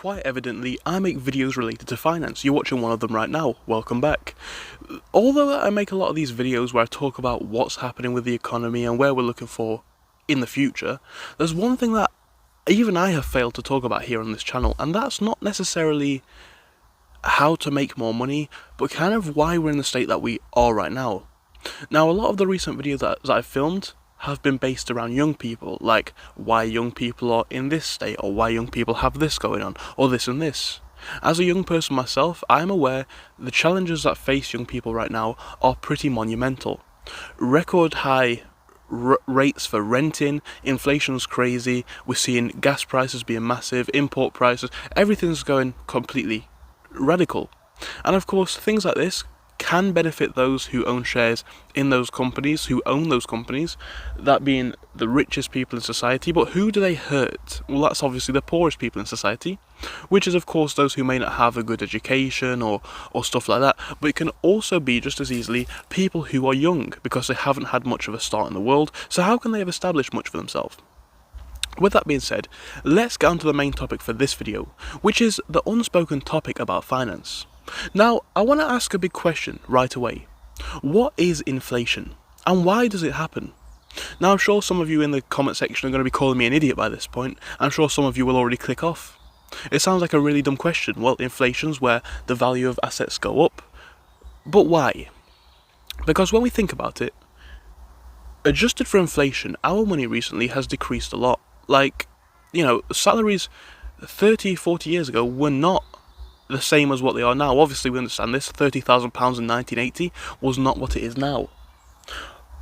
quite evidently, I make videos related to finance. You're watching one of them right now. Welcome back. Although I make a lot of these videos where I talk about what's happening with the economy and where we're looking for in the future, there's one thing that even I have failed to talk about here on this channel, and that's not necessarily how to make more money, but kind of why we're in the state that we are right now. Now, a lot of the recent videos that I've filmed have been based around young people, like why young people are in this state, or why young people have this going on, or this and this. As a young person myself, I'm aware the challenges that face young people right now are pretty monumental. Record high rates for renting, inflation's crazy, we're seeing gas prices being massive, import prices, everything's going completely radical. And of course, things like this can benefit those who own shares in those companies, who own those companies, that being the richest people in society. But who do they hurt? Well, that's obviously the poorest people in society, which is of course those who may not have a good education or stuff like that. But it can also be just as easily people who are young, because they haven't had much of a start in the world, so how can they have established much for themselves? With that being said, let's get on to the main topic for this video, which is the unspoken topic about finance. Now, I want to ask a big question right away. What is inflation? And why does it happen? Now, I'm sure some of you in the comment section are going to be calling me an idiot by this point. I'm sure some of you will already click off. It sounds like a really dumb question. Well, inflation's where the value of assets go up. But why? Because when we think about it, adjusted for inflation, our money recently has decreased a lot. Like, you know, salaries 30, 40 years ago were not the same as what they are now. Obviously, we understand this. £30,000 in 1980 was not what it is now.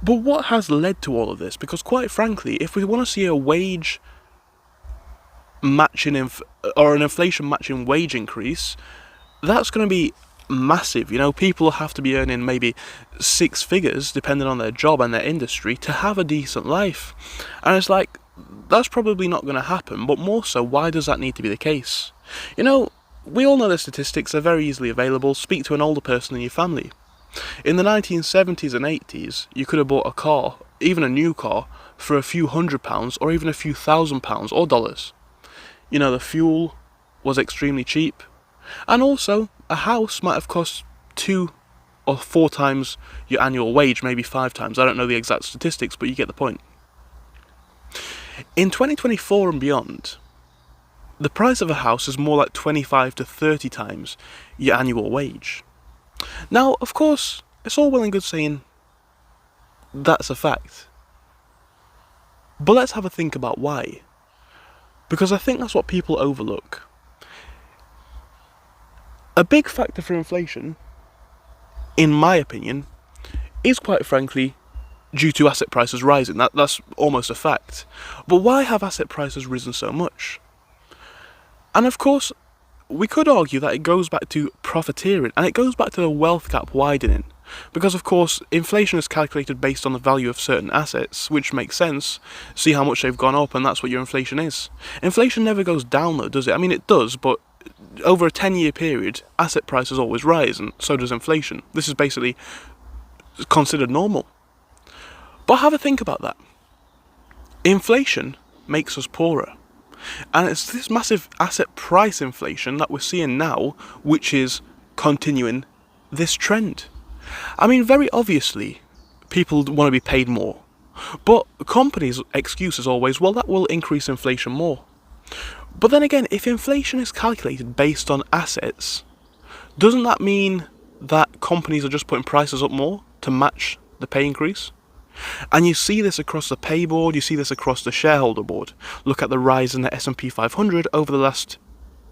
But what has led to all of this? Because quite frankly, if we want to see a wage matching or an inflation matching wage increase, that's going to be massive. You know, people have to be earning maybe six figures, depending on their job and their industry, to have a decent life. And it's like, that's probably not going to happen. But more so, why does that need to be the case? You know, we all know the statistics are very easily available. Speak to an older person in your family. In the 1970s and 80s, you could have bought a car, even a new car, for a few £100 or even a few £1,000 or dollars. You know, the fuel was extremely cheap. And also, a house might have cost 2 or 4 times your annual wage, maybe 5 times. I don't know the exact statistics, but you get the point. In 2024 and beyond, the price of a house is more like 25 to 30 times your annual wage. Now, of course, it's all well and good saying that's a fact. But let's have a think about why. Because I think that's what people overlook. A big factor for inflation, in my opinion, is quite frankly due to asset prices rising. That's almost a fact. But why have asset prices risen so much? And of course, we could argue that it goes back to profiteering, and it goes back to the wealth gap widening. Because of course, inflation is calculated based on the value of certain assets, which makes sense. See how much they've gone up, and that's what your inflation is. Inflation never goes down though, does it? I mean, it does, but over a 10-year period, asset prices always rise, and so does inflation. This is basically considered normal. But have a think about that. Inflation makes us poorer. And it's this massive asset price inflation that we're seeing now, which is continuing this trend. I mean, very obviously, people want to be paid more. But companies' excuse is always, well, that will increase inflation more. But then again, if inflation is calculated based on assets, doesn't that mean that companies are just putting prices up more to match the pay increase? And you see this across the pay board, you see this across the shareholder board. Look at the rise in the S&P 500 over the last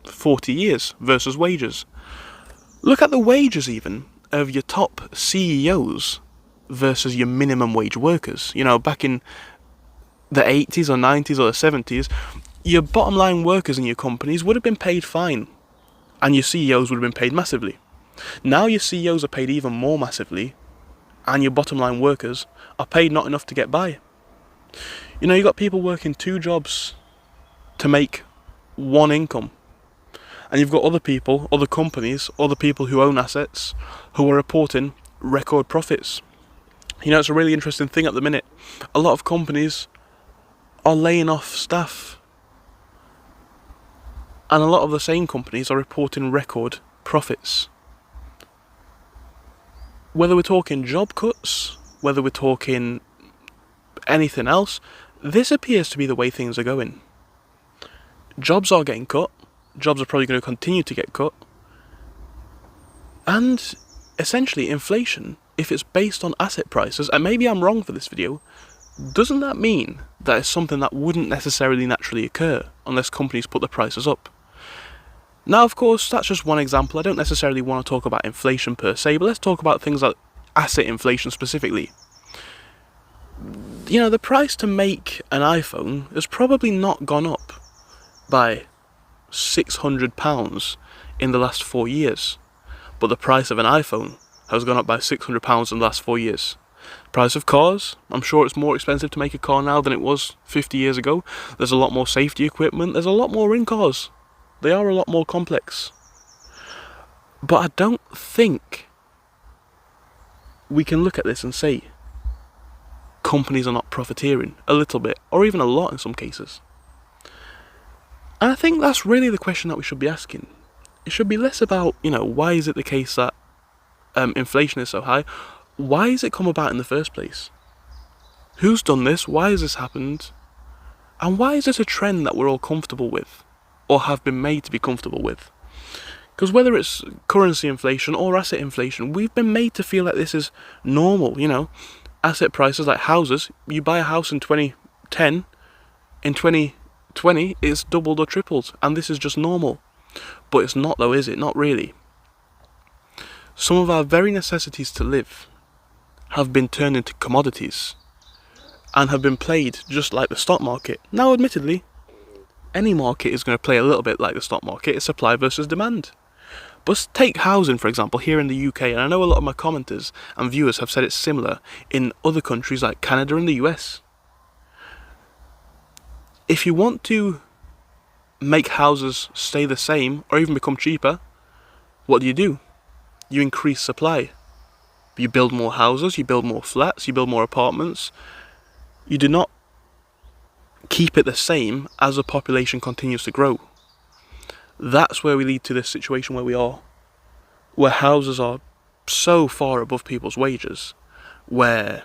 40 years versus wages. Look at the wages even of your top CEOs versus your minimum wage workers. You know, back in the 80s or 90s or the 70s, your bottom line workers in your companies would have been paid fine, and your CEOs would have been paid massively. Now your CEOs are paid even more massively, and your bottom line workers are paid not enough to get by. You know, you've got people working 2 jobs to make 1 income. And you've got other people, other companies, other people who own assets, who are reporting record profits. You know, it's a really interesting thing at the minute. A lot of companies are laying off staff. And a lot of the same companies are reporting record profits. Whether we're talking job cuts, whether we're talking anything else, this appears to be the way things are going. Jobs are getting cut, jobs are probably going to continue to get cut, and essentially inflation, if it's based on asset prices, and maybe I'm wrong for this video, doesn't that mean that it's something that wouldn't necessarily naturally occur unless companies put the prices up? Now, of course, that's just one example. I don't necessarily want to talk about inflation per se, but let's talk about things like asset inflation specifically. You know, the price to make an iPhone has probably not gone up by £600 in the last 4 years, but the price of an iPhone has gone up by £600 in the last 4 years. Price of cars, I'm sure it's more expensive to make a car now than it was 50 years ago. There's a lot more safety equipment, there's a lot more in cars. They are a lot more complex. But I don't think we can look at this and say companies are not profiteering a little bit, or even a lot in some cases. And I think that's really the question that we should be asking. It should be less about, why is it the case that inflation is so high? Why has it come about in the first place? Who's done this? Why has this happened? And why is this a trend that we're all comfortable with, or have been made to be comfortable with? Because whether it's currency inflation or asset inflation, we've been made to feel like this is normal, Asset prices like houses, you buy a house in 2010, in 2020 it's doubled or tripled, and this is just normal. But it's not though, is it? Not really. Some of our very necessities to live have been turned into commodities and have been played just like the stock market. Now, admittedly, any market is going to play a little bit like the stock market. It's supply versus demand. But take housing, for example, here in the UK, and I know a lot of my commenters and viewers have said it's similar in other countries like Canada and the US. If you want to make houses stay the same or even become cheaper, what do? You increase supply. You build more houses, you build more flats, you build more apartments. You do not keep it the same as the population continues to grow. That's where we lead to this situation where we are, where houses are so far above people's wages, where,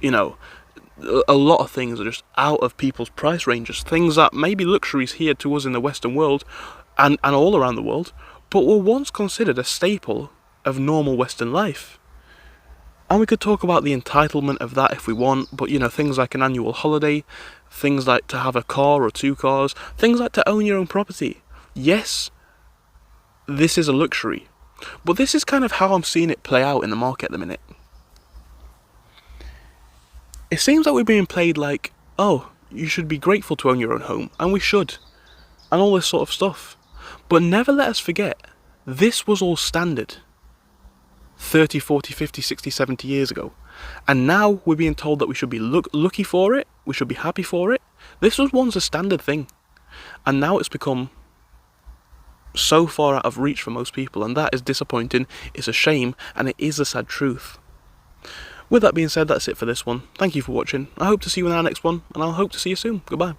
a lot of things are just out of people's price ranges. Things that may be luxuries here to us in the Western world and all around the world, but were once considered a staple of normal Western life. And we could talk about the entitlement of that if we want, but things like an annual holiday, things like to have a car or 2 cars, things like to own your own property. Yes, this is a luxury, but this is kind of how I'm seeing it play out in the market at the minute. It seems like we're being played like, oh, you should be grateful to own your own home, and we should, and all this sort of stuff. But never let us forget, this was all standard 30, 40, 50, 60, 70 years ago. And now we're being told that we should be lucky for it, we should be happy for it. This was once a standard thing, and now it's become so far out of reach for most people, and that is disappointing, it's a shame, and it is a sad truth. With that being said, that's it for this one. Thank you for watching. I hope to see you in our next one, and I'll hope to see you soon. Goodbye.